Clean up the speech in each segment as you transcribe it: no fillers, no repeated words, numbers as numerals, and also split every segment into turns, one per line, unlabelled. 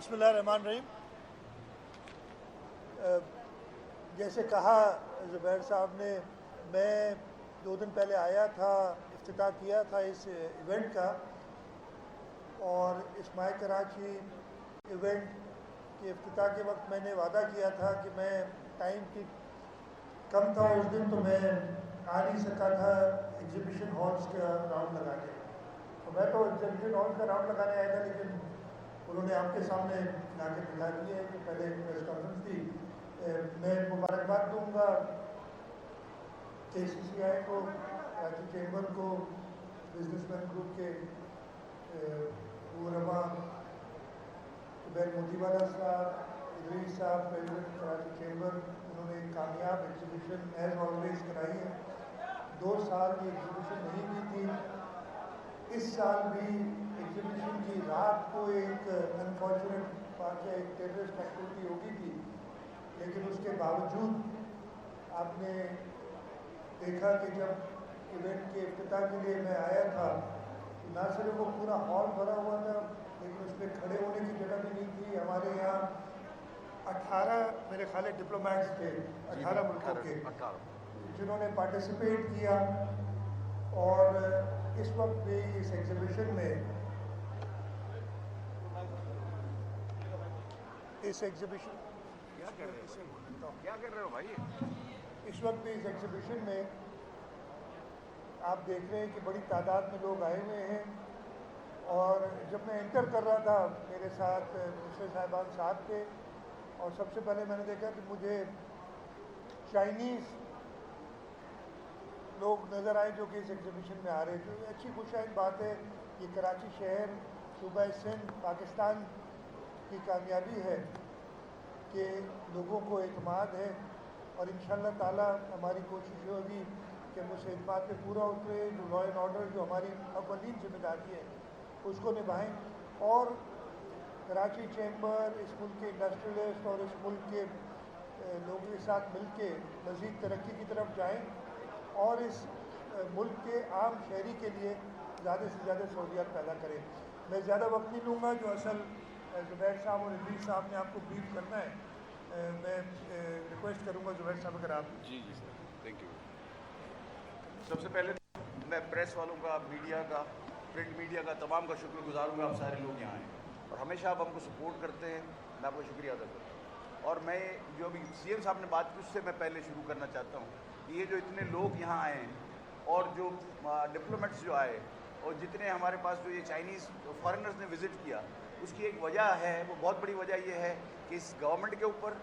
बिस्मिल्लाहिर्रहमानिर्रहीम। जैसे कहा ज़ुबैर साहब ने, मैं 2 दिन पहले आया था, इफ्तिताह किया था इस इवेंट का। और इस माय कराची इवेंट के इफ्तिताह के वक्त मैंने वादा किया था कि मैं टाइम की कम था उस दिन, तो मैं आ नहीं सका था एग्ज़िबिशन हॉल्स का राउंड लगाने। तो मैं तो एग्ज़िबिशन हॉल्स का राउंड लगाने आया था, लेकिन उन्होंने आपके सामने ला के दिखा दिए कि पहले प्रेस कॉन्फ्रेंस थी। मैं मुबारकबाद दूंगा KCCI को, कराची चैम्बर को, बिजनेसमैन ग्रुप के उलमा जुबैर मोतीवाला साहब, इदरीस साहब, प्रेसिडेंट कराची चैम्बर। उन्होंने एक कामयाब एग्जीबिशन एज ऑलवेज कराई है। 2 साल की एग्जीबिशन नहीं हुई थी। इस साल भी एग्जीबिशन की रात को एक अनफॉर्चुनेट वाक़या, एक टेररिस्ट एक्टिविटी हो गई थी, लेकिन उसके बावजूद आपने देखा कि जब इवेंट के इफ्तिताह के लिए मैं आया था, तो ना सिर्फ वो पूरा हॉल भरा हुआ था, लेकिन उस पर खड़े होने की जगह भी नहीं थी। हमारे यहाँ 18 मेरे ख्याल है डिप्लोमेट्स थे, 18 मुल्कों के, जिन्होंने पार्टिसिपेट किया। और इस वक्त भी इस एग्जीबिशन में
क्या कर रहे हो भाई?
इस वक्त भी इस एग्जीबिशन में आप देख रहे हैं कि बड़ी तादाद में लोग आए हुए हैं। और जब मैं एंटर कर रहा था, मेरे साथ मिनिस्टर साहिबान साहब थे, और सबसे पहले मैंने देखा कि मुझे चाइनीज़ लोग नज़र आए जो कि इस एग्जीबिशन में आ रहे थे। अच्छी खुशाइन बात है। ये कराची शहर, सूबा सिंध, पाकिस्तान की कामयाबी है कि लोगों को एतमाद है, और इंशाअल्लाह ताला हमारी कोशिश होगी कि हम उस एतमाद पे पूरा उतरे। जो लॉ एंड ऑर्डर, जो हमारी अव्वलीन जिम्मेदारी है, उसको निभाएं। और कराची चैम्बर इस मुल्क के इंडस्ट्रियलिस्ट और इस मुल्क के लोगों के साथ मिल के मज़ीद तरक्की की तरफ जाएँ, और इस मुल्क के आम शहरी के लिए ज़्यादा से ज़्यादा सहूलियात पैदा करें। मैं ज़्यादा वक्त नहीं लूँगा। जो असल ज़ुबैर साहब और इदरीस साहब ने आपको ब्रीफ करना है, मैं रिक्वेस्ट करूँगा ज़ुबैर साहब अगर आप।
जी सर, थैंक यू। सबसे पहले मैं प्रेस वालों का, मीडिया का, प्रिंट मीडिया का, तमाम का शुक्रगुजार हूँ। आप सारे लोग यहाँ आए और हमेशा आप हमको सपोर्ट करते हैं, मैं आपका शुक्रिया अदा करता हूँ। और मैं जो अभी CM साहब ने बात की, उससे मैं पहले शुरू करना चाहता हूँ कि ये जो इतने लोग यहाँ आए हैं और जो डिप्लोमेट्स जो आए और जितने हमारे पास जो ये चाइनीज़ फॉरेनर्स ने विज़िट किया, उसकी एक वजह है, वो बहुत बड़ी वजह ये है कि इस गवर्नमेंट के ऊपर,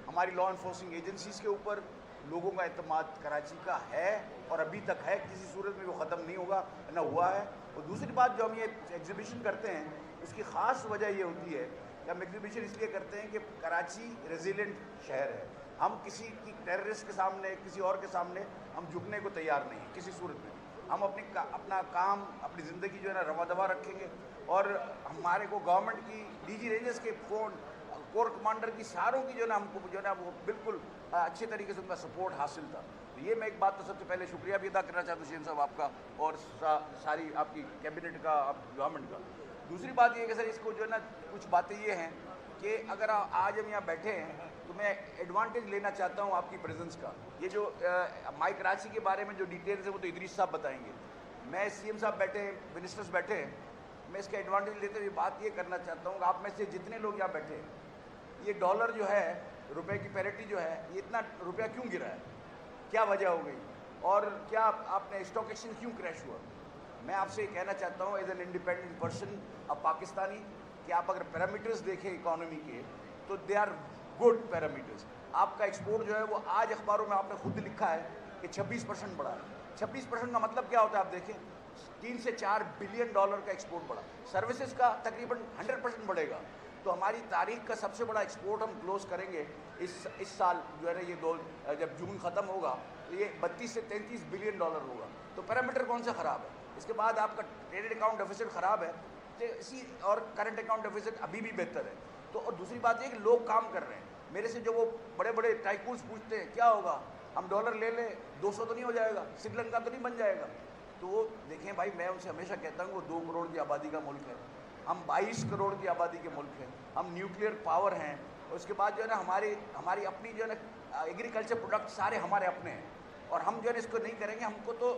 हमारी लॉ इन्फोर्सिंग एजेंसीज़ के ऊपर लोगों का एतमाद कराची का है, और अभी तक है, किसी सूरत में वो ख़त्म नहीं होगा, ना हुआ है। और दूसरी बात, जो हम ये एग्जीबिशन करते हैं, उसकी ख़ास वजह ये होती है कि हम एग्जीबिशन इसलिए करते हैं कि कराची रेजिलेंट शहर है। हम किसी की टेररिस्ट के सामने, किसी और के सामने हम झुकने को तैयार नहीं, किसी सूरत में। हम अपना काम, अपनी ज़िंदगी जो है ना रवा दवा रखेंगे। और हमारे को गवर्नमेंट की DG रेंजर्स के फ़ोन, कोर कमांडर की, सारों की जो है ना हमको जो है ना वो बिल्कुल अच्छे तरीके से उनका सपोर्ट हासिल था। तो ये मैं एक बात तो सबसे पहले शुक्रिया भी अदा करना चाहता हूँ CM साहब आपका, और सारी आपकी कैबिनेट का, गवर्नमेंट का। दूसरी बात ये है कि सर, इसको जो है ना कुछ बातें ये हैं कि अगर आज हम यहाँ बैठे हैं तो मैं एडवांटेज लेना चाहता हूँ आपकी प्रेजेंस का। ये जो माई कराची के बारे में जो डिटेल्स है वो तो इदरीस साहब बताएंगे। मैं CM साहब बैठे हैं, मिनिस्टर्स बैठे हैं, मैं इसका एडवांटेज लेते हुए बात ये करना चाहता हूँ कि आप में से जितने लोग यहाँ बैठे हैं, ये डॉलर जो है, रुपए की पैरिटी जो है, ये इतना रुपया क्यों गिरा है, क्या वजह हो गई, और क्या आपने स्टॉक एक्सचेंज क्यों क्रैश हुआ। मैं आपसे कहना चाहता हूँ एज एन इंडिपेंडेंट पर्सन, अब पाकिस्तानी, कि आप अगर पैरामीटर्स देखें इकॉनमी के, तो दे आर गुड पैरामीटर्स। आपका एक्सपोर्ट जो है वो आज अखबारों में आपने खुद लिखा है कि 26% बढ़ा है। 26% का मतलब क्या होता है, आप देखें, 3 से 4 बिलियन डॉलर का एक्सपोर्ट बढ़ा। सर्विसेज का तकरीबन 100% बढ़ेगा। तो हमारी तारीख का सबसे बड़ा एक्सपोर्ट हम क्लोज करेंगे इस साल जो है ना, ये जब जून ख़त्म होगा तो ये 32 से 33 बिलियन डॉलर होगा। तो पैरामीटर कौन सा ख़राब है? इसके बाद आपका ट्रेड अकाउंट डेफिसिट ख़राब है, तो इसी, और करंट अकाउंट डेफिसिट अभी भी बेहतर है। तो और दूसरी बात ये कि लोग काम कर रहे हैं। मेरे से जो वो बड़े बड़े टाइकून्स पूछते हैं क्या होगा, हम डॉलर ले लें, 200 तो नहीं हो जाएगा, श्रीलंका तो नहीं बन जाएगा। तो वो देखें भाई, मैं उनसे हमेशा कहता हूँ वो 2 करोड़ की आबादी का मुल्क है, ہم 22 کروڑ کی آبادی کے ملک ہیں, ہم نیوکلیئر پاور ہیں, اور اس کے بعد جو ہے نا ہماری اپنی جو ہے نا ایگریکلچر پروڈکٹ سارے ہمارے اپنے ہیں, اور ہم جو ہے اس کو نہیں کریں گے. ہم کو تو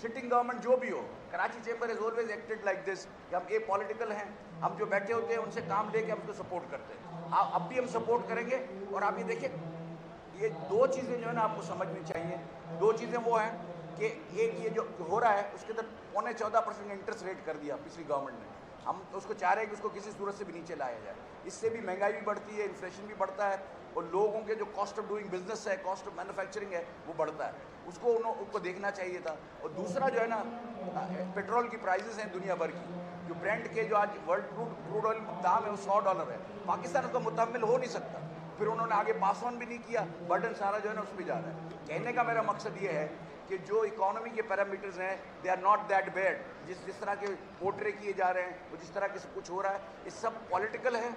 سٹنگ گورنمنٹ جو بھی ہو, Karachi chamber has always acted like this کہ ہم اے پولیٹیکل ہیں, ہم جو بیٹھے ہوتے ہیں ان سے کام لے کے ہم اس کو سپورٹ کرتے ہیں. اب بھی ہم سپورٹ کریں گے. اور آپ یہ دیکھیں, یہ دو چیزیں جو ہے نا آپ کو سمجھنی چاہیے. دو چیزیں وہ ہیں کہ ایک یہ جو ہو رہا ہے اس کے اندر 14.25% انٹرسٹ ریٹ کر دیا پچھلی گورنمنٹ نے. ہم اس کو چاہ رہے ہیں کہ اس کو کسی صورت سے بھی نیچے لایا جائے. اس سے بھی مہنگائی بھی بڑھتی ہے, انفلیشن بھی بڑھتا ہے, اور لوگوں کے جو کاسٹ آف ڈوئنگ بزنس ہے, کاسٹ آف مینوفیکچرنگ ہے, وہ بڑھتا ہے. اس کو دیکھنا چاہیے تھا. اور دوسرا جو ہے نا, پیٹرول کی پرائزز ہیں دنیا بھر کی, جو برینڈ کے جو آج ورلڈ کروڈ آئل دام ہے وہ $100 ہے. پاکستان اس کا متحمل ہو نہیں سکتا. پھر انہوں نے آگے پاس آن بھی نہیں کیا, برڈن سارا جو ہے نا اس پہ جا رہا ہے. کہنے کا میرا مقصد یہ ہے کہ جو اکانومی کے پیرامیٹرز ہیں they are not that bad. جس طرح کے پورٹرے کیے جا رہے ہیں, وہ جس طرح کے کچھ ہو رہا ہے, یہ سب پولیٹیکل ہے.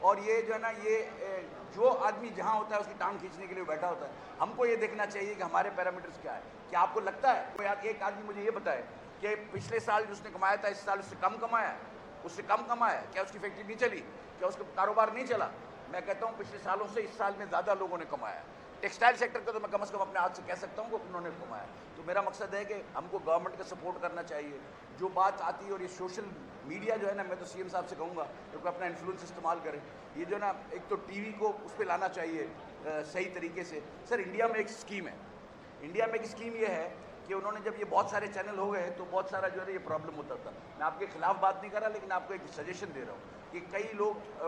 اور یہ جو ہے نا, یہ جو آدمی جہاں ہوتا ہے اس کی ٹانگ کھینچنے کے لیے بیٹھا ہوتا ہے. ہم کو یہ دیکھنا چاہیے کہ ہمارے پیرامیٹرز کیا ہے. کیا آپ کو لگتا ہے ایک آدمی مجھے یہ بتائے کہ پچھلے سال جو اس نے کمایا تھا اس سال اس سے کم کمایا ہے؟ اس سے کم کمایا ہے کیا؟ اس کی فیکٹری نہیں چلی کیا؟ اس کا کاروبار نہیں چلا؟ میں کہتا ہوں پچھلے سالوں سے اس سال میں زیادہ لوگوں نے کمایا ہے. ٹیکسٹائل سیکٹر کا تو میں کم از کم اپنے ہاتھ سے کہہ سکتا ہوں کہ انہوں نے کمایا. تو میرا مقصد ہے کہ ہم کو گورنمنٹ کا سپورٹ کرنا چاہیے. جو بات آتی ہے, اور یہ سوشل میڈیا جو ہے نا, میں تو سی ایم صاحب سے کہوں گا کہ کوئی اپنا انفلوئنس استعمال کرے. یہ جو ہے نا, ایک تو ٹی وی کو اس پہ لانا چاہیے صحیح طریقے سے. سر انڈیا میں ایک اسکیم ہے, انڈیا میں ایک اسکیم یہ ہے کہ انہوں نے جب یہ بہت سارے چینل ہو گئے تو بہت سارا جو ہے یہ پرابلم ہوتا تھا. میں آپ کے خلاف بات نہیں کر رہا, لیکن آپ کو ایک سجیشن دے رہا ہوں کہ کئی لوگ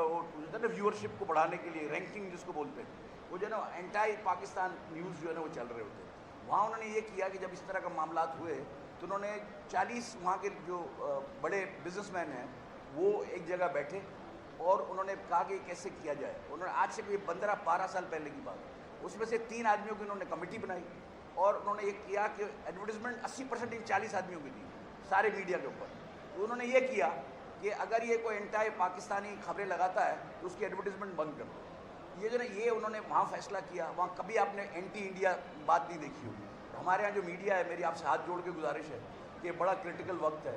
ویورشپ کو بڑھانے کے لیے, رینکنگ جس کو بولتے ہیں, وہ جو ہے نا اینٹائی پاکستان نیوز جو ہے نا وہ چل رہے ہوتے ہیں. وہاں انہوں نے یہ کیا کہ جب اس طرح کا معاملات ہوئے تو انہوں نے 40 وہاں کے جو بڑے بزنس مین ہیں وہ ایک جگہ بیٹھے, اور انہوں نے کہا کہ کیسے کیا جائے. انہوں نے آج سے کوئی 15-12 سال پہلے کی بات, اس میں سے 3 آدمیوں کی انہوں نے کمیٹی بنائی, اور انہوں نے یہ کیا کہ ایڈورٹیزمنٹ 80% 40 آدمیوں کی تھی سارے میڈیا کے اوپر. تو انہوں نے یہ کیا کہ اگر یہ کوئی انٹائی پاکستانی خبریں لگاتا ہے تو اس کی ایڈورٹیزمنٹ بند کر دو. یہ جو نا, یہ انہوں نے وہاں فیصلہ کیا. وہاں کبھی آپ نے اینٹی انڈیا بات نہیں دیکھی ہوگی. ہمارے یہاں جو میڈیا ہے, میری آپ سے ہاتھ جوڑ کے گزارش ہے کہ بڑا کرٹیکل وقت ہے,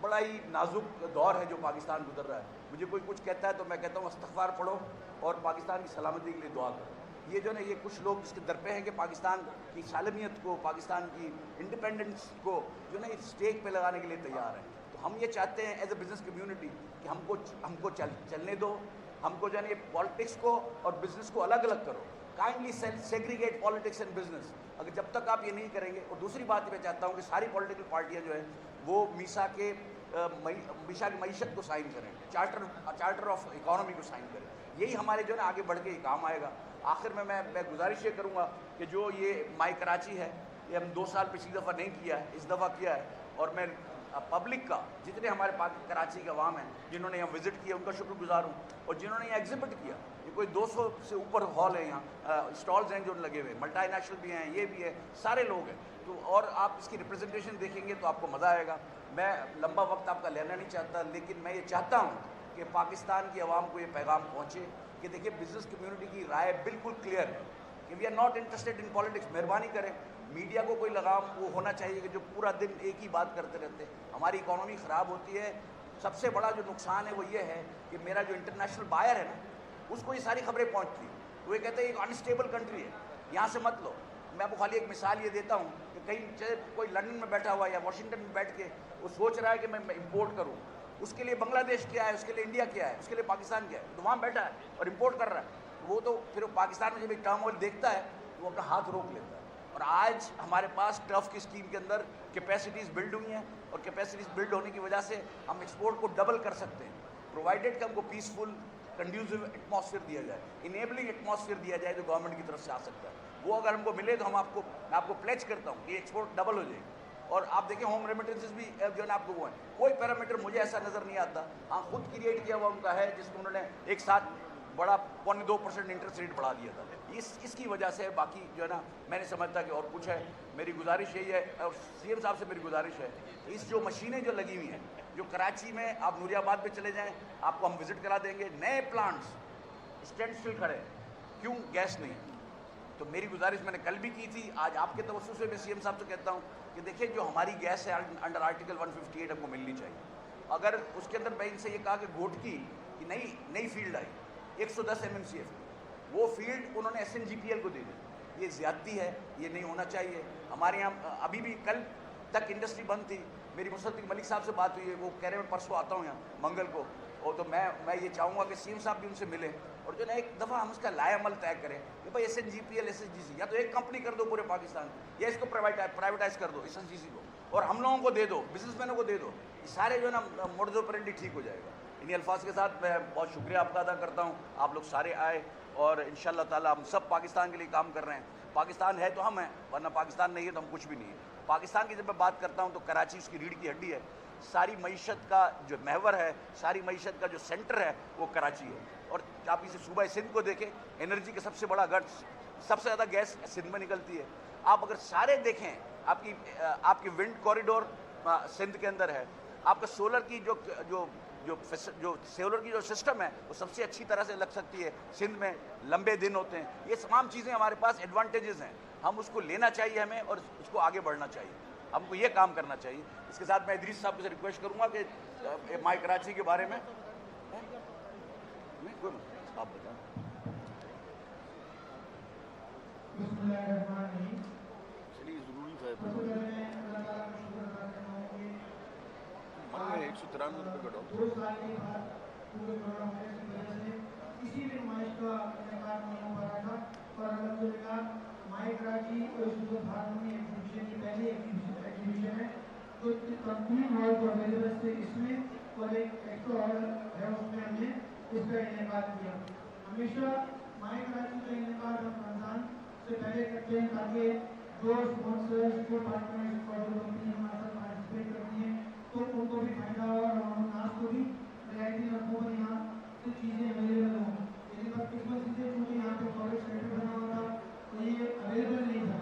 بڑا ہی نازک دور ہے جو پاکستان گزر رہا ہے. مجھے کوئی کچھ کہتا ہے تو میں کہتا ہوں استغفار پڑھو اور پاکستان کی سلامتی کے لیے دعا کرو. یہ جو ہے نا, یہ کچھ لوگ جس کے درپے ہیں کہ پاکستان کی سالمیت کو, پاکستان کی انڈیپینڈنس کو جو ہے نا اسٹیک پہ لگانے کے لیے تیار ہیں. تو ہم یہ چاہتے ہیں ایز اے بزنس کمیونٹی کہ ہم کو چلنے دو. ہم کو جو ہے نا یہ پالیٹکس کو اور بزنس کو الگ الگ کرو. Kindly segregate politics and business. اگر جب تک آپ یہ نہیں کریں گے. اور دوسری بات میں چاہتا ہوں کہ ساری پولیٹیکل پارٹیاں جو ہیں وہ میسا کی معیشت کو سائن کریں, چارٹر آف اکانومی کو سائن کریں. یہی ہمارے جو ہے نا آگے بڑھ کے کام آئے گا. آخر میں گزارش یہ کروں گا کہ جو یہ مائی کراچی ہے, یہ ہم 2 سال پچھلی دفعہ نہیں کیا ہے, اس دفعہ کیا ہے. اور میں پبلک کا, جتنے ہمارے کراچی کے عوام ہیں جنہوں نے یہاں وزٹ کیا, ان کا شکر گزار ہوں. اور جنہوں نے یہاں ایگزبٹ کیا, یہ کوئی 200 سے اوپر ہال ہیں, یہاں اسٹالز ہیں جو لگے ہوئے, ملٹی نیشنل بھی ہیں, یہ بھی ہے, سارے لوگ ہیں. تو اور آپ اس کی ریپرزنٹیشن دیکھیں گے تو آپ کو مزہ آئے گا. میں لمبا وقت آپ کا لینا نہیں چاہتا, لیکن میں یہ چاہتا ہوں کہ پاکستان کی عوام کو یہ پیغام پہنچے کہ دیکھیے بزنس کمیونٹی کی رائے بالکل کلیئر ہے کہ we are not interested in politics. مہربانی کریں, میڈیا کو کوئی لگام وہ ہونا چاہیے کہ جو پورا دن ایک ہی بات کرتے رہتے. ہماری اکانومی خراب ہوتی ہے. سب سے بڑا جو نقصان ہے وہ یہ ہے کہ میرا جو انٹرنیشنل بائر ہے نا, اس کو یہ ساری خبریں پہنچتی. وہ یہ کہتے ہیں ایک انسٹیبل کنٹری ہے, یہاں سے مت لو. میں آپ کو خالی ایک مثال یہ دیتا ہوں کہ کہیں چاہے کوئی لندن میں بیٹھا ہوا یا واشنگٹن میں بیٹھ کے وہ سوچ رہا ہے کہ میں امپورٹ کروں. اس کے لیے بنگلہ دیش کیا ہے, اس کے لیے انڈیا کیا ہے, اس کے لیے پاکستان کیا ہے. تو وہاں بیٹھا ہے اور امپورٹ کر رہا ہے. وہ تو پھر پاکستان میں جب ایک ٹرم آئل دیکھتا ہے تو وہ اپنا ہاتھ روک لیتا ہے. اور آج ہمارے پاس ٹرف کی اسکیم کے اندر کیپیسٹیز بلڈ ہوئی ہیں, اور کیپیسٹیز بلڈ ہونے کی وجہ سے ہم ایکسپورٹ کو ڈبل کر سکتے ہیں, پرووائڈیڈ کہ ہم کو پیسفل کنڈیوسو ایٹماسفیئر دیا جائے, انیبلنگ ایٹماسفیئر دیا جائے جو گورنمنٹ کی طرف سے آ سکتا ہے. وہ اگر ہم کو ملے تو میں آپ کو پلیچ کرتا ہوں کہ ایکسپورٹ ڈبل ہو جائے گی. اور آپ دیکھیں ہوم ریمیٹنسز بھی جو ہے نا آپ کو وہ ہیں. کوئی پیرامیٹر مجھے ایسا نظر نہیں آتا. ہاں خود کریٹ کیا ہوا ان کا ہے جس کو انہوں نے ایک ساتھ بڑا 0.2% انٹرسٹ ریٹ بڑھا دیا تھا. اس کی وجہ سے باقی جو ہے نا میں نہیں سمجھتا کہ اور کچھ ہے. میری گزارش یہی ہے, اور سی ایم صاحب سے میری گزارش ہے, اس جو مشینیں جو لگی ہوئی ہیں, جو کراچی میں آپ نوری آباد میں چلے جائیں, آپ کو ہم وزٹ کرا دیں گے. نئے پلانٹس اسٹینڈ اسٹل کھڑے, کیوں گیس نہیں. تو میری گزارش میں نے کل بھی کی تھی, آج آپ کے توسط سے میں سی ایم صاحب سے کہتا ہوں کہ دیکھیں جو ہماری گیس ہے انڈر آرٹیکل 158 ہم کو ملنی چاہیے. अगर उसके अंदर मैं इनसे ये कहा कि घोटकी की नई फील्ड आई 110 MMCF, वो फील्ड उन्होंने SNGPL को दे दी। ये ज़्यादती है, ये नहीं होना चाहिए। हमारे यहाँ अभी भी कल तक इंडस्ट्री बंद थी। मेरी मुसद्दिक मलिक साहब से बात हुई है, वो कह रहे हैं परसों आता हूँ यहाँ मंगल को, और तो मैं ये चाहूँगा कि CM साहब भी उनसे मिले और जो ना एक दफ़ा हम उसका लाएअमल तय करें कि भाई SNGPL SSGC या तो एक कंपनी कर दो पूरे पाकिस्तान, या इसको प्राइवेटाइज कर दो SSGC को, और हम लोगों को दे दो, बिजनेसमैनों को दे दो। ये सारे जो है ना मोडो ऑपरेंडी ठीक हो जाएगा। इन्हीं अल्फाज के साथ मैं बहुत शुक्रिया आपका अदा करता हूँ। आप लोग सारे आए और इंशाअल्लाह ताला हम सब पाकिस्तान के लिए काम कर रहे हैं। पाकिस्तान है तो हम हैं, वरना पाकिस्तान नहीं है तो हम कुछ भी नहीं है। पाकिस्तान की जब मैं बात करता हूँ तो कराची उसकी रीढ़ की हड्डी है। सारी मईशत का जो महवर है, सारी मईशत का जो सेंटर है वो कराची है। और आप इसे सूबा सिंध को देखें, एनर्जी का सबसे बड़ा गढ़, सबसे ज़्यादा गैस सिंध में निकलती है। आप अगर सारे देखें, आपकी विंड कॉरिडोर सिंध के अंदर है, आपका सोलर की जो सोलर की जो सिस्टम है वो सबसे अच्छी तरह से लग सकती है सिंध में, लंबे दिन होते हैं। ये तमाम चीज़ें हमारे पास एडवांटेजेस हैं, हम उसको लेना चाहिए हमें और उसको आगे बढ़ना चाहिए, हमको ये काम करना चाहिए। इसके साथ मैं इदरीस साहब से रिक्वेस्ट करूँगा कि माई कराची के बारे में आप बताएं। चलिए ज़रूरी था मन में 193 रुपये कटो।
किसी भी नुमाइश का इनेकार नहीं हो पा रहा था, और अल्हम्दुलिल्लाह माई कराची और भारत में एग्जीबिशन की पहली एग्जीबिशन है तो 3 हॉल को अवेलेबल थे इसमें, और एक एक्स्ट्रा हॉल है उसमें हमने इसका इनेकार किया। हमेशा माई कराची का इनेकार हम रमज़ान से पहले करते हैं ताकि जो स्पॉन्सर्स जो पार्टनर्स और जो कंपनी हमारे साथ पार्टिसिपेट करती हैं तो उनको भी फायदा हो और नाज को भी रियायती रखों पर यहाँ से चीज़ें अवेलेबल हों। लेकिन बदकिस्मती से क्योंकि यहाँ पे कॉलेज सेंटर बना हुआ था तो ये अवेलेबल नहीं था।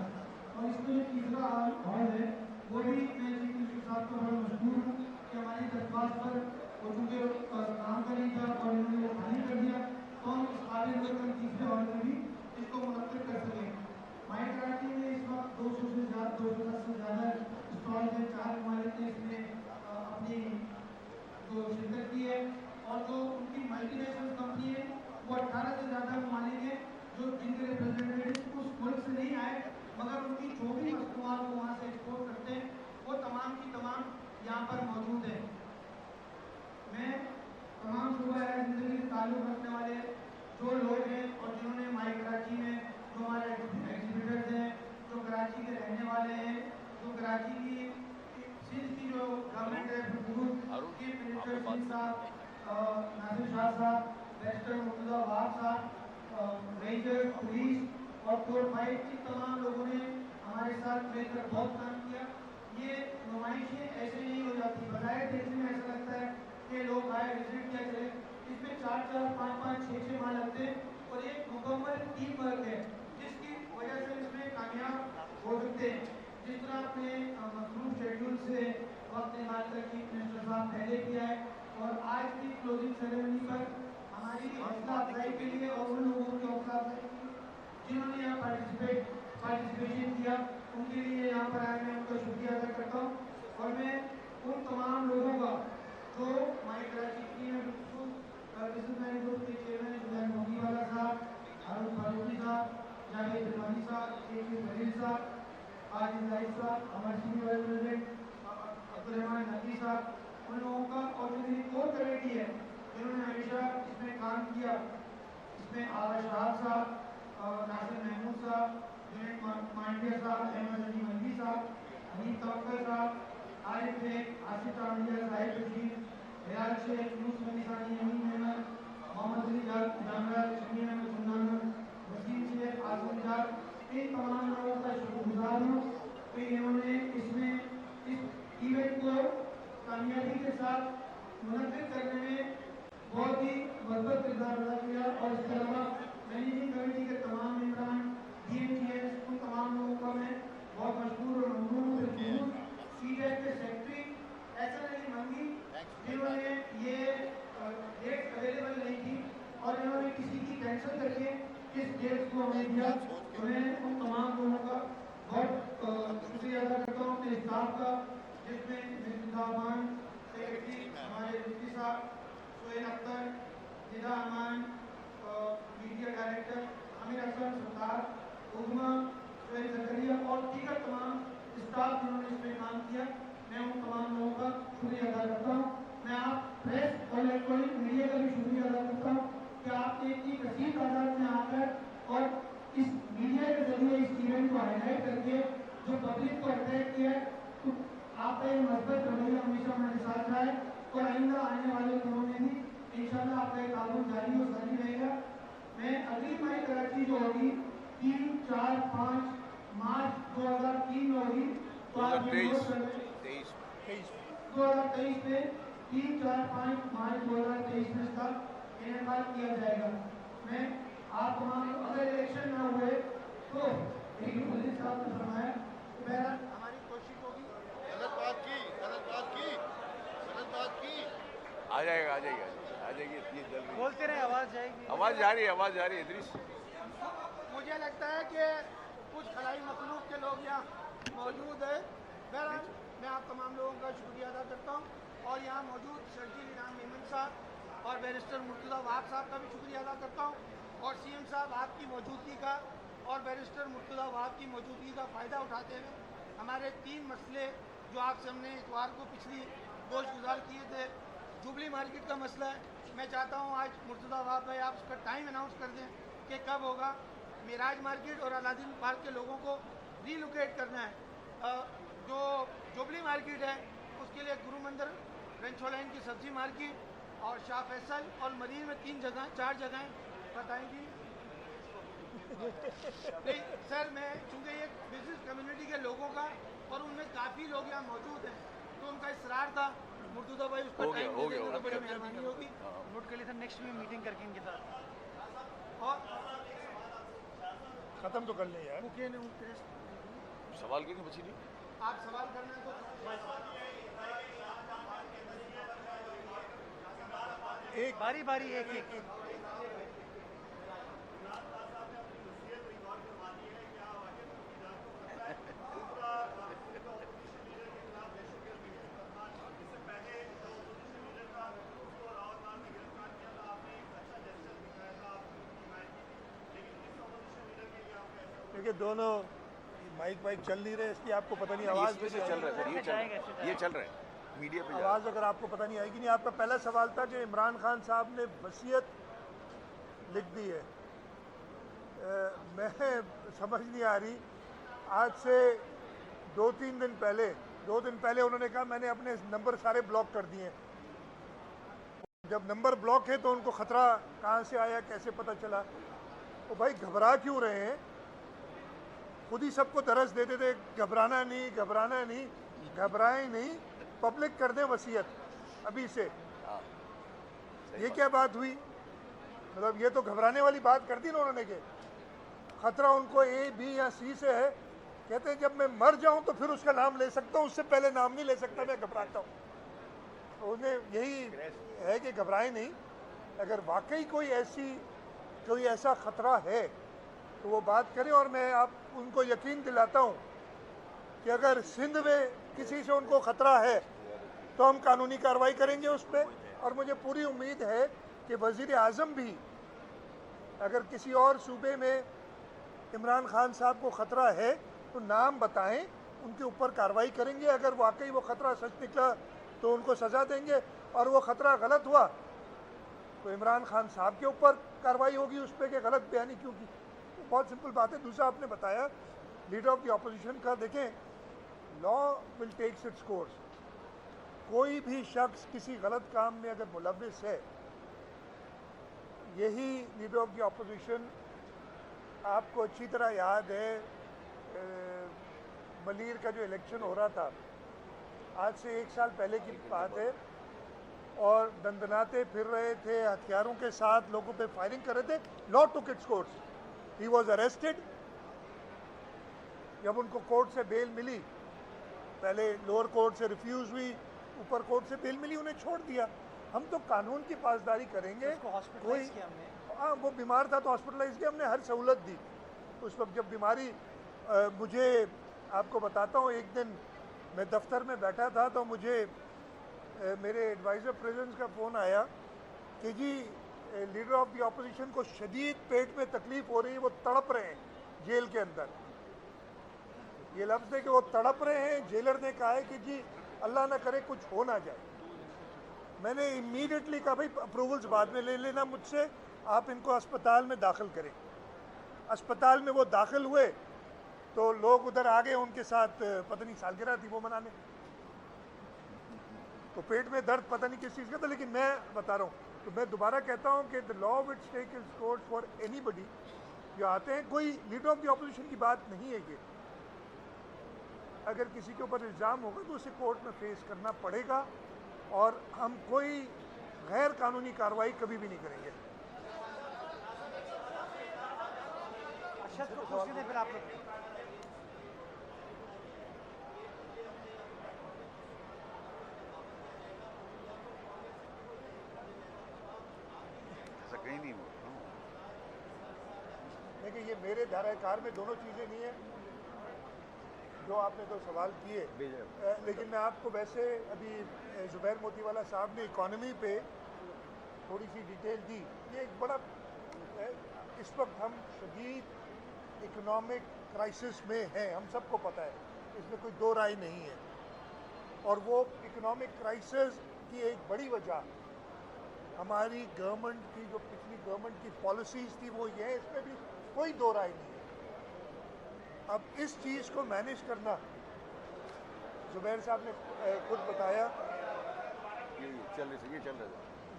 और इसमें जो तीसरा हॉल है वो भी मैं चीफ मिनिस्टर साहब को बड़ा मशहूर हूँ कि हमारी दरख्वास्त पर वो चूँकि काम का नहीं था और उन्होंने वो खाली कर दिया तो हम इस काबिल होकर तीसरे हॉल में भी इसको मुनक्किद कर सकें। माई कराची में इस वक्त 210 से ज़्यादा स्टॉल हैं, 4 ममालिक ने इसमें अपनी जो शिरकत की है, और जो उनकी मल्टीनेशनल कंपनी है वो 18 से ज़्यादा ममालिक हैं जो जिनके रिप्रेजेंटेटिव उस मुल्क से नहीं आए मगर उनकी जो भी मसनूआत को वहाँ से एक्सपोर्ट करते हैं वो तमाम की तमाम यहाँ पर मौजूद है। मैं तमाम सुबह ज़िंदगी से ताल्लुक़ रखने वाले जो लोग हैं और जिन्होंने माई कराची में जो हमारे एग्जीबिटर्स हैं, जो कराची के रहने वाले हैं, जो कराची की सिंध की जो गवर्नमेंट है, चीफ मिनिस्टर सिंह साहब, नासिर शाह साहब, बैरिस्टर मुर्तज़ा वहाब साहब, मेजर पुलिस और कोर फाइव की तमाम लोगों ने हमारे साथ मिलकर बहुत काम किया। ये नुमाइशें ऐसे नहीं हो जाती, बजाय देखने में ऐसा लगता है कि लोग आए विजिट किया चले, इसमें 4-4, 5-5, 6-6 माह लगते हैं और एक मुकम्मल टीम वर्क है जिसकी वजह से इसमें कामयाब हो सकते हैं। जिस तरह आपने मसरूफ शेड्यूल से वक्त निकाल कर चीफ मिनिस्टर साहब पहले किया है और आज की क्लोजिंग सेरेमनी पर हमारी हौसला अफजाई के लिए और उन लोगों की हौसला अफजाई जिन्होंने यहाँ पार्टिसिपेशन किया उनके लिए यहाँ पर आए, मैं उनका शुक्रिया अदा करता हूँ। और मैं उन तमाम लोगों का जो माई कराची की बिजनेस मैन ग्रुप के चेयरमैन जुबैर मोगीवाला साहब, हारून फारूकी साहब, जावेद रिजवानी साहब, के खलील साहब, आजिज जाहिद साहब, हमारे senior vice president Abdul Rahman Naqvi साहब, उन लोगों का और जो मेरी कोर कमेटी है जिन्होंने हमेशा इसमें काम किया, इसमें आगा शहाब साहब, नासिर महमूद साहब, जुनैद मांडिया साहब, अहमद अली मंदी साहब, हनीफ तवक्कल साहब, आरिफ शेख, आसिफ तामिया, साहिब रशीद, हिलाल शेख, यूसुफ अली सानी, अमीन अहमद, मोहम्मद अली जानवर, शमीर अहमद सुन्नान, वसीम शेख, आजम जाग, इन तमाम लोगों का शुक्रगुजार हूँ कि इन्होंने इसमें इस इवेंट को कामयाबी के साथ मुनक्किद करने में बहुत ही मजबूत किरदार अदा किया। और इसके अलावा मैनेजिंग कमेटी के तमाम मेंबरान, DMTS, उन तमाम लोगों का मैं बहुत मशहूर और ममनून हूँ। सीडेट के सेक्रेटरी एहसन अली मंगी जिन्होंने ये डेट अवेलेबल नहीं थी और इन्होंने किसी की कैंसिल करके इस डेट को हमें दिया, तो मैं उन तमाम लोगों का बहुत शुक्रिया अदा करता हूँ अपने स्टाफ का जिसमें मिर्ज़ा सेक्रेटरी हमारे रिजवी साहब, सोहेल अख्तर, निदा अमान, मीडिया डायरेक्टर आमिर हसन सरदार, उगमा, सोहेल जकरिया और दीगर तमाम स्टाफ जिन्होंने इसमें काम किया, मैं उन तमाम लोगों का शुक्रिया अदा करता हूँ। मैं आप प्रेस और इलेक्ट्रॉनिक मीडिया का भी शुक्रिया अदा करता हूँ कि आपने इतनी कसीर तादाद में आकर और इस मीडिया के जरिए इस इवेंट को हाईलाइट करके जो पब्लिक को अट्रैक्ट किया है, तो आपका ये मजबूत रवैया हमेशा हमारे साथ रहा है और आइंदा आने वाले दिनों में भी इंशाल्लाह आपका ये ताउन जारी और जारी रहेगा। मैं अगली माई कराची जो होगी 3, 4, 5 मार्च 2003 में होगी, तो आप 2023 में 3, 4, 5 मार्च 2023 में इसका इनेकाद किया जाएगा। मैं आप तमाम अगर इलेक्शन ना हुए तो वजीर साहब ने फरमाया बहरहाल हमारी कोशिश होगी।
गलत बात की
आ जाएगी इतनी जल्दी
बोलते रहे, आवाज़ जाएगी।
आवाज़ जा रही है इद्रीस।
मुझे लगता है कि कुछ खलाई मखलूक के लोग यहाँ मौजूद है। बहरहाल मैं आप तमाम लोगों का शुक्रिया अदा करता हूँ और यहाँ मौजूद शर्जील इनाम मेमन साहब और बैरिस्टर मुर्तज़ा वाहब साहब का भी शुक्रिया अदा करता हूँ और सीएम साहब आपकी मौजूदगी का और बैरिस्टर मुर्तज़ा वाहब की मौजूदगी का फ़ायदा उठाते हुए हमारे 3 मसले जो आपसे हमने इतवार को पिछली गोशगुजार किए थे, जुबली मार्केट का मसला है, मैं चाहता हूँ आज मुर्तज़ा वाहब भाई आप उसका टाइम अनाउंस कर दें कि कब होगा। मिराज मार्केट और अलादीन पार्क के लोगों को रीलोकेट करना है। जो जुबली मार्केट है उसके लिए गुरु मंदिर, रेंचो लाइन की सब्जी मार्केट और शाह फैसल और मरीन में 4 जगहें बताएंगी। नहीं सर, मैं चूँकि ये बिजनेस कम्युनिटी के लोगों का और उनमें काफ़ी लोग यहाँ मौजूद हैं तो उनका इसरार था मुर्तज़ा भाई उसका टाइम दे दें तो बड़ी मेहरबानी होगी।
नोट कर लिया था, नेक्स्ट में मीटिंग करके इनके साथ
और
ख़त्म तो कर लें यार।
मुखिया ने प्रेस
सवाल की बची नहीं।
आप सवाल करना है तो
एक
बारी बारी एक
देखिए, दोनों माइक चल नहीं रहे, इसलिए आपको पता नहीं आवाज़
इसमें से चल रहा है सर, ये चल रहा है मीडिया पे
आवाज़ अगर आपको पता नहीं आएगी नहीं। आपका पहला सवाल था कि इमरान खान साहब ने वसीयत लिख दी है। मैं समझ नहीं आ रही, आज से 2-3 दिन पहले 2 दिन पहले उन्होंने कहा मैंने अपने नंबर सारे ब्लॉक कर दिए। जब नंबर ब्लॉक है तो उनको ख़तरा कहाँ से आया, कैसे पता चला? तो भाई घबरा क्यों रहे हैं? खुद ही सबको दरस देते थे घबराना नहीं, घबराएं नहीं, पब्लिक कर दे वसीयत अभी से। ये क्या बात हुई? मतलब ये तो घबराने वाली बात कर दी ना उन्होंने के खतरा उनको A, B या C से है। कहते हैं जब मैं मर जाऊं तो फिर उसका नाम ले सकता हूं, उससे पहले नाम नहीं ले सकता, मैं घबराता हूं। तो उन्हें यही है कि घबराएं नहीं। अगर वाकई कोई ऐसा खतरा है तो वो बात करें और मैं आप उनको यकीन दिलाता हूं कि अगर सिंध में किसी से उनको खतरा है तो हम कानूनी कार्रवाई करेंगे उस पर। और मुझे पूरी उम्मीद है कि वज़ीर आज़म भी अगर किसी और सूबे में इमरान खान साहब को ख़तरा है तो नाम बताएं, उनके ऊपर कार्रवाई करेंगे। अगर वाकई वो ख़तरा सच निकला तो उनको सज़ा देंगे और वो ख़तरा गलत हुआ तो इमरान खान साहब के ऊपर कार्रवाई होगी उस पर कि गलत बयानी क्यों की। तो बहुत सिंपल बात है। दूसरा आपने बताया लीडर ऑफ द अपोजिशन का, देखें law will takes its course. कोई भी शख्स किसी गलत काम में अगर मुलव्विस है, यही लीडर ऑफ द अपोजिशन, आपको अच्छी तरह याद है मलीर का जो इलेक्शन हो रहा था आज से 1 साल पहले की बात है, और दंदनाते फिर रहे थे, हथियारों के साथ लोगों पे फायरिंग कर रहे थे। Law took its course, he was arrested. जब उनको कोर्ट से बेल मिली, पहले लोअर कोर्ट से रिफ्यूज़ हुई, ऊपर कोर्ट से बेल मिली, उन्हें छोड़ दिया। हम तो कानून की पासदारी करेंगे। कोई हाँ, वो बीमार था तो हॉस्पिटलाइज किया हमने, हर सहूलत दी उस वक्त जब बीमारी। मुझे आपको बताता हूँ, एक दिन मैं दफ्तर में बैठा था तो मुझे मेरे एडवाइज़र प्रेजेंस का फ़ोन आया कि जी लीडर ऑफ द अपोजिशन को शदीद पेट में तकलीफ़ हो रही है, वो तड़प रहे हैं जेल के अंदर। ये लफ्ज़ है कि वो तड़प रहे हैं। जेलर ने कहा है कि जी अल्लाह ना करे कुछ हो ना जाए। मैंने इमीडिएटली कहा भाई अप्रूवल्स बाद में ले लेना मुझसे, आप इनको अस्पताल में दाखिल करें। अस्पताल में वो दाखिल हुए तो लोग उधर आ गए उनके साथ, पता नहीं सालगिरह थी वो मनाने, तो पेट में दर्द पता नहीं किस चीज़ का था। लेकिन मैं बता रहा हूँ, तो मैं दोबारा कहता हूँ कि the law of its take is court for anybody. जो आते हैं, कोई लीडर ऑफ द ऑपोजिशन की बात नहीं है ये। अगर किसी के ऊपर इल्ज़ाम होगा तो उसे कोर्ट में फेस करना पड़ेगा, और हम कोई गैर कानूनी कार्रवाई कभी भी नहीं करेंगे।
अरशद को कुर्सी दें फिर आप लोग।
ऐसा कहीं नहीं हुआ।
देखिए ये मेरे धाराकार में दोनों चीज़ें नहीं है जो आपने तो सवाल किए, लेकिन मैं आपको वैसे अभी ज़ुबैर मोतीवाला साहब ने इकॉनमी पे थोड़ी सी डिटेल दी। ये एक बड़ा इस वक्त हम शदीद इकोनॉमिक क्राइसिस में हैं, हम सबको पता है, इसमें कोई दो राय नहीं है। और वो इकोनॉमिक क्राइसिस की एक बड़ी वजह हमारी गवर्नमेंट की, जो पिछली गवर्नमेंट की पॉलिसीज़ थी वो ये है, इसमें भी कोई दो राय नहीं है। अब इस चीज़ को मैनेज करना, ज़ुबैर साहब ने खुद बताया,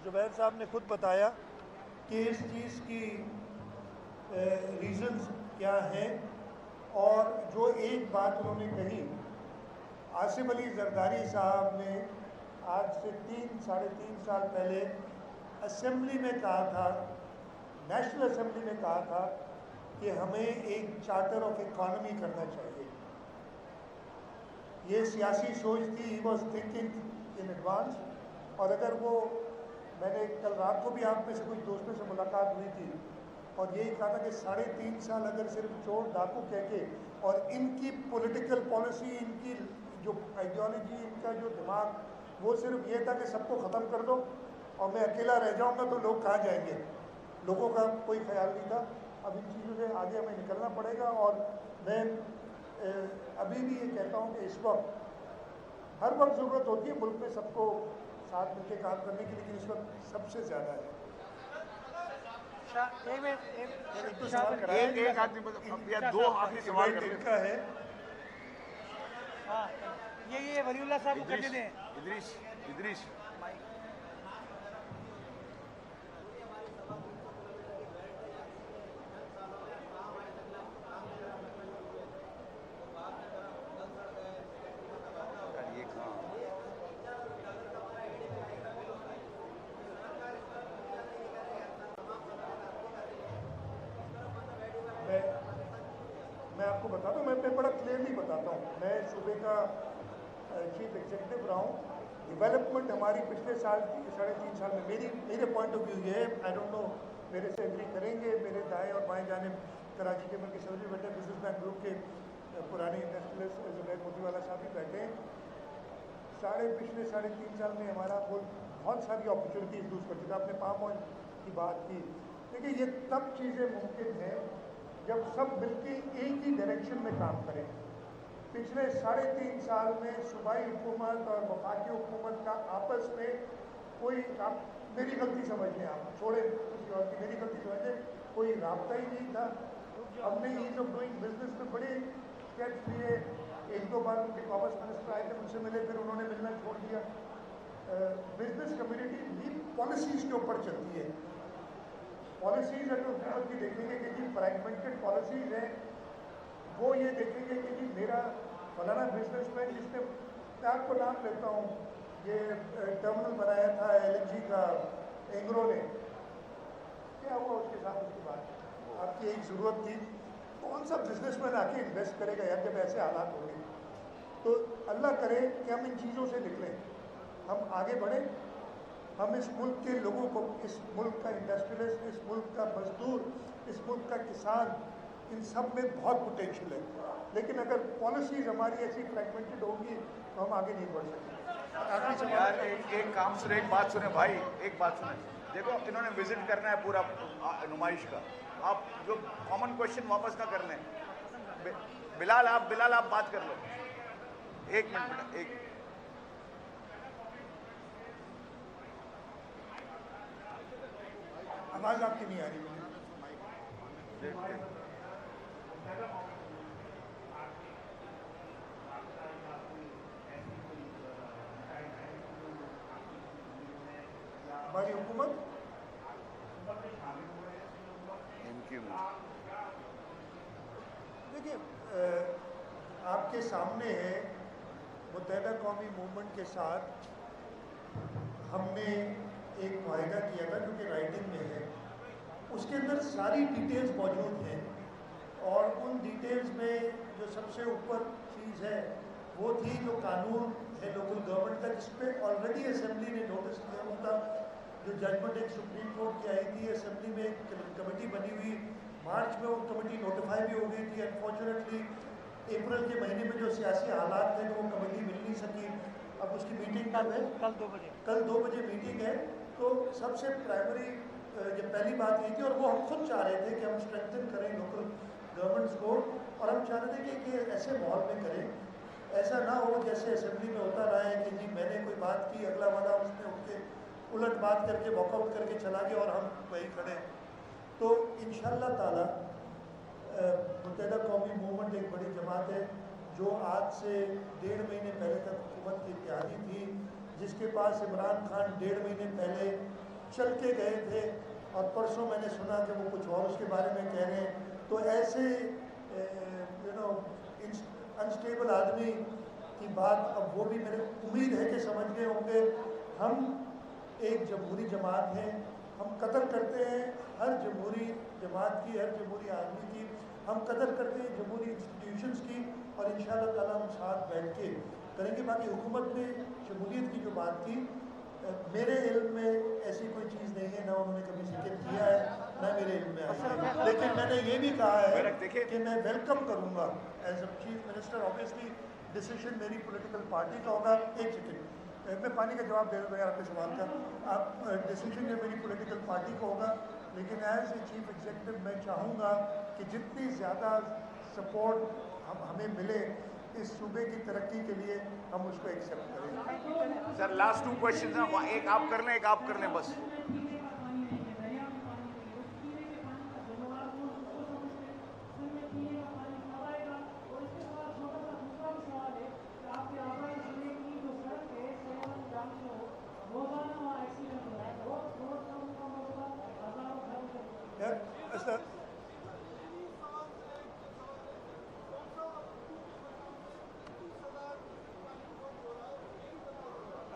ज़ुबैर साहब ने खुद बताया कि इस चीज़ की रीज़न्स क्या हैं। और जो एक बात उन्होंने कही, आसिफ अली जरदारी साहब ने आज से 3-3.5 साल पहले असेंबली में कहा था, नेशनल असेंबली में कहा था कि हमें एक चार्टर ऑफ इकॉनमी करना चाहिए। ये सियासी सोच थी, he was thinking in advance. और अगर वो, मैंने कल रात को भी आप में से कुछ दोस्तों से मुलाकात हुई थी और यही कहा था कि 3.5 साल अगर सिर्फ चोर डाकू कह के और इनकी पॉलिटिकल पॉलिसी, इनकी जो आइडियोलॉजी, इनका जो दिमाग, वो सिर्फ ये था कि सबको ख़त्म कर दो और मैं अकेला रह जाऊँगा तो लोग कहाँ जाएंगे। लोगों का कोई ख्याल नहीं था। अब इन चीज़ों से आगे हमें निकलना पड़ेगा। और मैं अभी भी ये कहता हूँ कि इस वक्त हर वक्त ज़रूरत होती है मुल्क में सबको साथ मिलकर काम करने की, लेकिन इस वक्त सबसे ज़्यादा है।
एक आदमी या दो आखिरी सवाल
इनका है।
हाँ, ये वलीउल्लाह साहब को करने दें।
इदरीस
मैं आपको बताता हूँ, मैं बड़ा क्लियरली बताता हूँ। मैं सूबे का चीफ एग्जीक्यूटिव रहा हूँ। डेवलपमेंट हमारी पिछले साल 3.5 साल में, मेरे पॉइंट ऑफ व्यू ये है, आई डोंट नो मेरे से एग्री करेंगे, मेरे दाएं और बाएं जानिब कराची के मल्टी सर्विस बैठे, बिजनेस बैंक ग्रुप के पुराने इंडस्ट्रियलिस्ट ज़ुबैर मोतीवाला साहब भी बैठे हैं। पिछले 3.5 साल में हमारा मुल्क बहुत सारी अपॉर्चुनिटीज़ लूज़ कर चुका। आपने पाम ऑयल की बात की, देखिए ये तब चीज़ें मुमकिन हैं जब सब मिलकर एक ही डायरेक्शन में काम करें। पिछले 3.5 साल में सूबाई हुकूमत और वफाकी हुकूमत का आपस में कोई, आप मेरी गलती समझ लें, आप छोड़े किसी और की, मेरी गलती समझ लें, कोई राब्ता ही नहीं था। हमने ईज ऑफ डूइंग बिजनेस में बड़े स्टेप्स लिए। 1-2 बार उनके कॉमर्स मिनिस्टर आए थे, मुझसे मिले, फिर उन्होंने मिलना छोड़ दिया। बिजनेस कम्युनिटी भी पॉलिसीज़ के ऊपर चलती है। पॉलिसीज़ अगर हुकूमत की देखेंगे कि जी फ्रैगमेंटेड पॉलिसीज़ हैं, वो ये देखेंगे कि जी मेरा फलाना बिजनेसमैन, जिसने, मैं आपको नाम लेता हूँ, ये टर्मिनल बनाया था LNG का एंग्रो ने, क्या हुआ उसके साथ? उसके बाद आपकी एक ज़रूरत थी, कौन सा बिजनेसमैन आके इन्वेस्ट करेगा यार जब ऐसे हालात होंगे? तो अल्लाह करे कि हम इन चीज़ों से निकलें, हम आगे बढ़ें, हम इस मुल्क के लोगों को, इस मुल्क का इंडस्ट्रियलिस्ट, इस मुल्क का मजदूर, इस मुल्क का किसान, इन सब में बहुत पोटेंशियल है। लेकिन अगर पॉलिसीज़ हमारी ऐसी फ्रैगमेंटेड होंगी तो हम आगे नहीं बढ़ सकेंगे। आखिरी सवाल
यार एक काम सुने, एक बात सुने भाई, एक बात सुने। देखो इन्होंने विजिट करना है पूरा नुमाइश का, आप जो कॉमन क्वेश्चन वापस ना करने। बिलाल आप बात कर लो, 1 मिनट बेटा, एक
आवाज़ आपकी नहीं आ रही मुझे। हमारी हुकूमत देखिए, आपके सामने है मुत्तहिदा कौमी मूवमेंट के साथ हमने एक वायदा किया था जो कि राइटिंग में है, उसके अंदर सारी डिटेल्स मौजूद हैं और उन डिटेल्स में जो सबसे ऊपर चीज़ है वो थी जो कानून है लोकल गवर्नमेंट का, जिस पर ऑलरेडी असेंबली ने नोटिस किया हुआ था। जो जजमेंट एक सुप्रीम कोर्ट की आई थी, असेंबली में एक कमेटी बनी हुई, मार्च में वो कमेटी नोटिफाई भी हो गई थी। अनफॉर्चुनेटली अप्रैल के महीने में जो सियासी हालात थे तो वो कमेटी मिल नहीं सकी। अब उसकी मीटिंग कब है? कल 2 बजे मीटिंग है। तो सबसे प्राइमरी जो पहली बात ये थी, और वो हम खुद चाह रहे थे कि हम स्ट्रेंथन करें लोकल गवर्नमेंट्स को, और हम चाह रहे थे कि ऐसे माहौल में करें, ऐसा ना हो जैसे असेंबली में होता रहा है कि जी मैंने कोई बात की, अगला वाला उसने उनके उलट बात करके वॉकआउट करके चला गया और हम वहीं खड़े हैं। तो इंशाअल्लाह ताला मुत्तहिदा कौमी मूवमेंट एक बड़ी जमात है जो आज से 1.5 महीने पहले तक हुकूमत की इत्तेहादी थी, जिसके पास इमरान खान 1.5 महीने पहले चल के गए थे और परसों मैंने सुना कि वो कुछ और उसके बारे में कह रहे हैं। तो ऐसे अनस्टेबल आदमी की बात अब वो भी मेरे उम्मीद है कि समझ गए होंगे। हम एक जमहूरी जमात हैं, हम कदर करते हैं हर जमहूरी जमात की, हर जमहूरी आदमी की, हम कदर करते हैं जमहूरी इंस्टीट्यूशंस की, और इंशाअल्लाह ताला हम साथ बैठ के करेंगे। बाकी हुकूमत ने शमूलियत की जो बात की, मेरे इल्म में ऐसी कोई चीज़ नहीं है, ना उन्होंने कभी जिक्र किया है, ना मेरे इल्म में आई है। लेकिन मैंने ये भी कहा है कि मैं वेलकम करूँगा as a chief minister. Obviously decision मेरी पॉलिटिकल पार्टी का होगा। एक सेकेंड, मैं पानी का जवाब दे दूँगा यार आपके सवाल का। आप डिसीजन ये मेरी पॉलिटिकल पार्टी का होगा, लेकिन एज ए चीफ एग्जीक्यूटिव मैं चाहूँगा कि जितनी ज़्यादा सपोर्ट हमें मिले इस सूबे की तरक्की के लिए, हम उसको एक्सेप्ट करें।
सर लास्ट 2 क्वेश्चन हैं, एक आप कर लें, एक आप कर लें बस।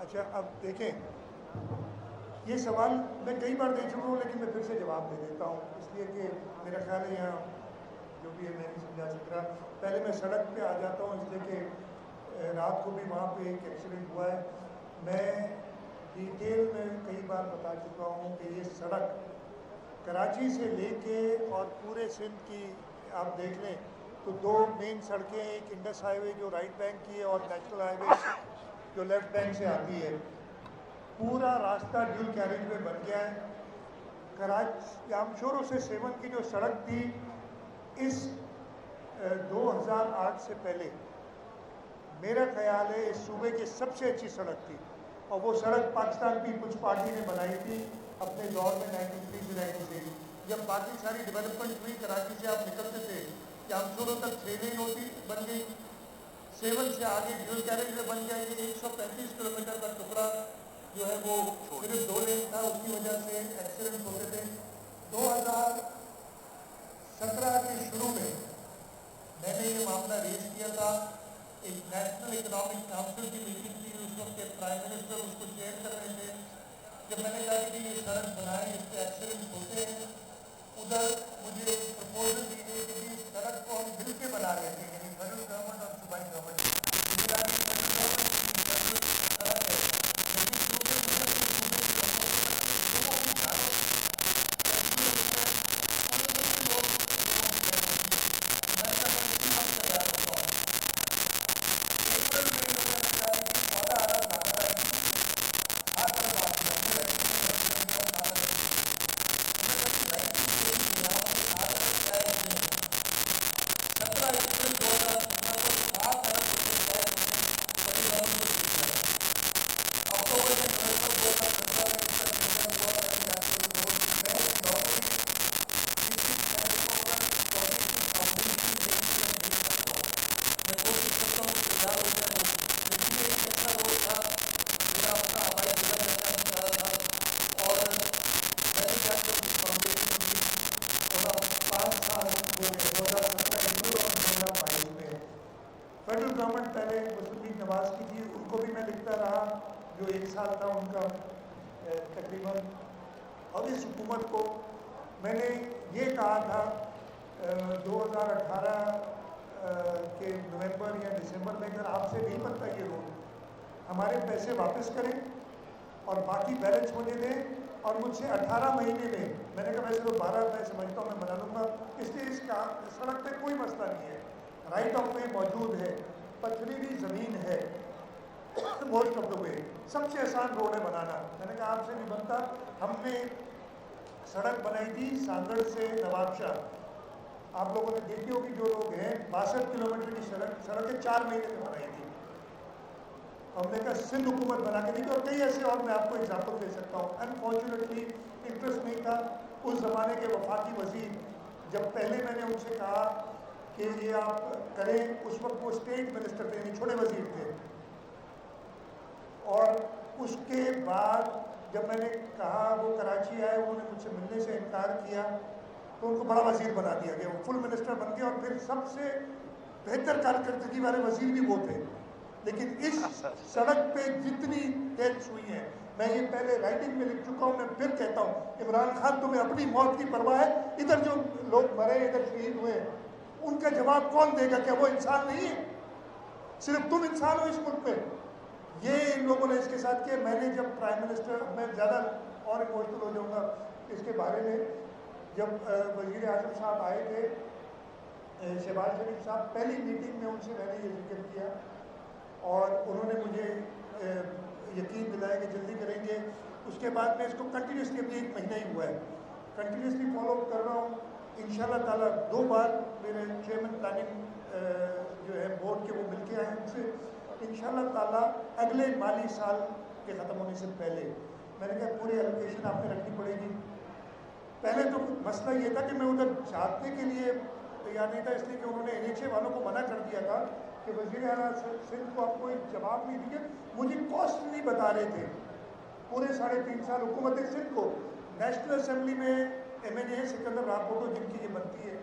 अच्छा, अब देखें, ये सवाल मैं कई बार दे चुका हूँ, लेकिन मैं फिर से जवाब दे देता हूँ, इसलिए कि मेरा ख्याल है यहाँ जो भी है मैं नहीं समझा सक रहा। पहले मैं सड़क पे आ जाता हूँ, इसलिए कि रात को भी वहाँ पे एक एक्सीडेंट हुआ है। मैं डिटेल में कई बार बता चुका हूँ कि ये सड़क कराची से लेके और पूरे सिंध की आप देख लें तो 2 मेन सड़कें, एक इंडस हाईवे जो राइट बैंक की है और नेशनल हाईवे जो लेफ्ट बैंक से आती है। पूरा रास्ता ड्यूल कैरेज में बन गया है। कराची जामशोरों से सेवन की जो सड़क थी, इस 2008 से पहले मेरा ख्याल है इस सूबे की सबसे अच्छी सड़क थी, और वो सड़क पाकिस्तान पीपल्स पार्टी ने बनाई थी अपने दौर में 93 से 96। जब बाकी सारी डेवलपमेंट हुई, कराची से आप निकलते थे जामशोरों तक 6 लेन होती बन गई, 7 से आगे ड्यूल कैरेज में बन गया। ये 135 किलोमीटर का टुकड़ा जो है वो सिर्फ 2 लेन था, उसकी वजह से एक्सीडेंट होते थे। 2017 के शुरू में मैंने ये मामला रेज किया था, एक नेशनल इकोनॉमिक काउंसिल की मीटिंग थी, उस वक्त के प्राइम मिनिस्टर उसको चेयर कर रहे थे। जब मैंने कहा कि ये सड़क बनाए, इससे एक्सीडेंट होते हैं, उधर मुझे प्रपोजल दी गई कि इस सड़क को हम मिल के बना रहे थे, यानी फेडरल गवर्नमेंट और सूबाई गवर्नमेंट। जो 1 साल था उनका तकरीबन, और इस हुकूमत को मैंने ये कहा था 2018 के नवंबर या दिसंबर में, अगर आपसे नहीं बनता ये रोड, हमारे पैसे वापस करें और बाकी बैलेंस होने दें, और मुझसे 18 महीने में, मैंने कहा वैसे तो 12 मैं समझता हूँ मैं बना लूँगा, इसलिए इसका सड़क पे कोई मसला नहीं है, राइट ऑफ वे मौजूद है, पथरीली ज़मीन है मोस्ट ऑफ द वे, सबसे आसान रोड है बनाना। मैंने कहा आपसे नहीं बनता। हमने सड़क बनाई थी सांगड़ से नवाबशाह, आप लोगों ने देखी होगी जो लोग हैं, 62 किलोमीटर की सड़कें 4 महीने में बनाई थी। हमने कहा सिंध हुकूमत बना के देखी, और कई ऐसे और मैं आपको एग्जाम्पल दे सकता हूँ। अनफॉर्चुनेटली इंटरेस्ट नहीं था उस ज़माने के वफाकी वजीर, जब पहले मैंने उनसे कहा कि ये आप करें, उस वक्त वो स्टेट मिनिस्टर थे, यानी छोटे वजीर थे, और उसके बाद जब मैंने कहा, वो कराची आए, उन्होंने मुझसे मिलने से इनकार किया, तो उनको बड़ा वजीर बना दिया गया, वो फुल मिनिस्टर बन गया, और फिर सबसे बेहतर कारकर्दगी वाले वजीर भी वो थे। लेकिन इस सड़क पे जितनी डेथ्स हुई हैं, मैं ये पहले राइटिंग में लिख चुका हूँ, मैं फिर कहता हूँ, इमरान खान तुम्हें अपनी मौत की परवाह है? इधर जो लोग मरे, इधर शहीद हुए, उनका जवाब कौन देगा? क्या वो इंसान नहीं है? सिर्फ तुम इंसान हो इस मुल्क में? ये इन लोगों ने इसके साथ किया। मैंने जब प्राइम मिनिस्टर, मैं ज़्यादा और इमोशनल हो जाऊँगा इसके बारे में, जब वज़ीर आज़म साहब आए थे, शहबाज शरीफ साहब, पहली मीटिंग में उनसे मैंने ये जिक्र किया, और उन्होंने मुझे यकीन दिलाया कि जल्दी करेंगे। उसके बाद मैं इसको कंटिन्यूसली, अभी 1 महीना ही हुआ है, कंटिन्यूसली फॉलो अप कर रहा हूँ। इंशाल्लाह ताला 2 बार मेरे चेयरमैन प्लानिंग जो है बोर्ड के, वो मिल के आए उनसे। इंशाल्लाह ताला अगले माली साल के ख़त्म होने से पहले, मैंने कहा पूरी एलोकेशन आपने रखनी पड़ेगी। पहले तो मसला ये था कि मैं उधर जाने के लिए तैयार नहीं था, इसलिए कि उन्होंने NHA वालों को मना कर दिया था कि वज़ीर आला सिंध को आप कोई जवाब नहीं दिए। मुझे कॉस्ट नहीं बता रहे थे पूरे 3.5 साल हुकूमत सिंध को। नेशनल असेंबली में MNA सिकंदर रापोटो, जिनकी ये बनती है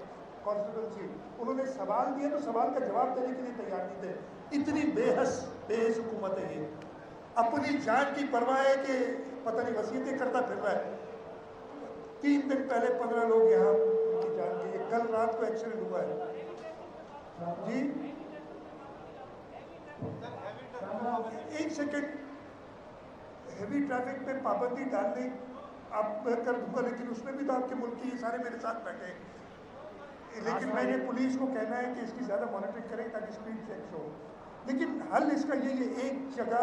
कॉन्स्टिट्यूंसी, उन्होंने सवाल दिए तो सवाल का जवाब देने के लिए तैयार नहीं थे। इतनी बेहस हुकूमत है ये, अपनी जान की परवाह है कि पता नहीं वसीयतें करता फिर रहा है। 3 दिन पहले 15 लोग यहाँ उनकी जान गई। कल रात को एक्सीडेंट हुआ है जी। 1 सेकेंड, हेवी ट्रैफिक पे पाबंदी डालने आप कर दूंगा, लेकिन उसमें भी तो आपके मुल्क के ये सारे मेरे साथ बैठे हैं। लेकिन मैंने पुलिस को कहना है कि इसकी ज़्यादा मॉनिटरिंग करें ताकि स्पीड चेक्स हो। लेकिन हल इसका ये एक जगह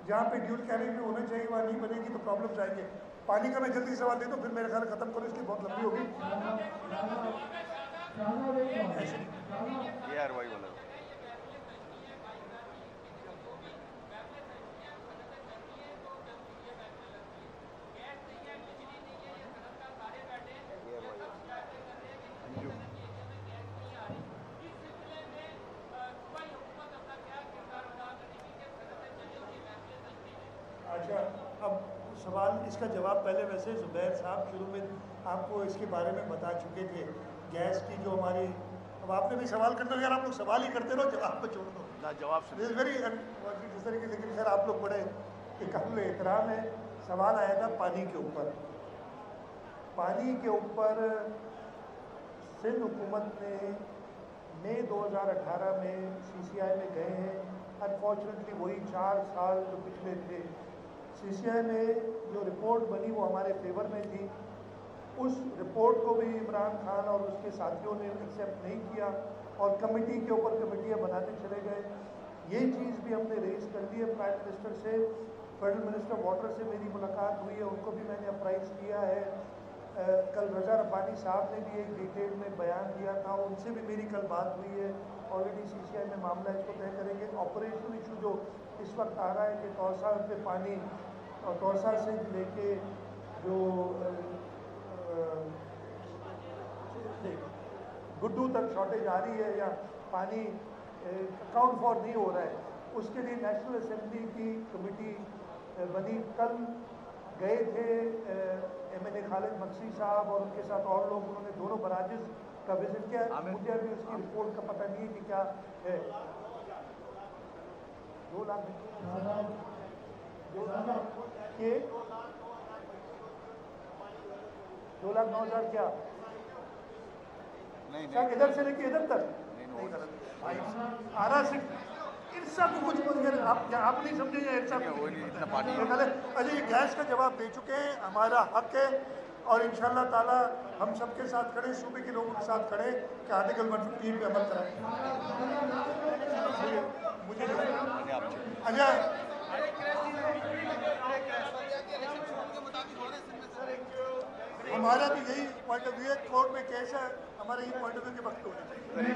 जहाँ पे ड्यूल कैरिज में होना चाहिए वहाँ नहीं बनेगी तो प्रॉब्लम्स आएंगे। पानी का मैं जल्दी सवाल दे दूँ, फिर मेरे ख्याल ख़त्म करो, इसकी बहुत लंबी होगी। अच्छा, अब सवाल इसका जवाब पहले वैसे ज़ुबैर साहब शुरू में आपको इसके बारे में बता चुके थे, गैस की जो हमारी। अब आपने भी सवाल करते हो यार, आप लोग सवाल ही करते रहो, जवाब को छोड़ दो
ना, जवाब
इस वेरी जिस तरीके। लेकिन खैर आप लोग बड़े काबिल एहतराम है। सवाल आया था पानी के ऊपर। पानी के ऊपर सिंध हुकूमत ने मई 2018 में CCI में गए हैं। अनफॉर्चुनेटली वही 4 साल जो पिछले थे, CCI में जो रिपोर्ट बनी वो हमारे फेवर में थी। उस रिपोर्ट को भी इमरान खान और उसके साथियों ने एक्सेप्ट नहीं किया, और कमेटी के ऊपर कमेटियाँ बनाते चले गए। ये चीज़ भी हमने रेज़ कर दी है प्राइम मिनिस्टर से। फेडरल मिनिस्टर वाटर से मेरी मुलाकात हुई है, उनको भी मैंने अप्राइज़ किया है। कल रज़ा रब्बानी साहब ने भी एक डिटेल में बयान दिया था, उनसे भी मेरी कल बात हुई है। ऑलरेडी CCI में मामला इसको तय करेंगे। ऑपरेशनल इशू जो इस वक्त आ रहा है कि तौसा पे पानी, और तौसा से लेके जो गुड्डू तक शॉर्टेज आ रही है या पानी अकाउंट फॉर नहीं हो रहा है, उसके लिए नेशनल असेंबली की कमेटी बनी। कल गए थे MNA खालिद मक्सी साहब और उनके साथ और लोग, उन्होंने दोनों बराजिस का विजिट किया। मुझे अभी उसकी रिपोर्ट का पता नहीं है कि क्या है। 2 लाख کہ 2,09,000 کیا
नहीं
کیا ادھر سے لے کے ادھر تک
नहीं
آرا سے ارسا کو کچھ بول گئے آپ نہیں سمجھے یا ارسا کو
वो नहीं इतना पानी
اچھا یہ گیس کا جواب دے چکے ہیں ہمارا حق ہے اور انشاءاللہ تعالی ہم سب کے ساتھ کھڑے صوبے کے لوگوں کے ساتھ کھڑے کہ آرٹیکل 115 پہ عمل کرائیں مجھے اچھا ہمارا بھی یہی پوائنٹ آف ویو ہے کورٹ میں کیس ہے ہمارا یہ پوائنٹ آف ویو کے وقت ہونا چاہیے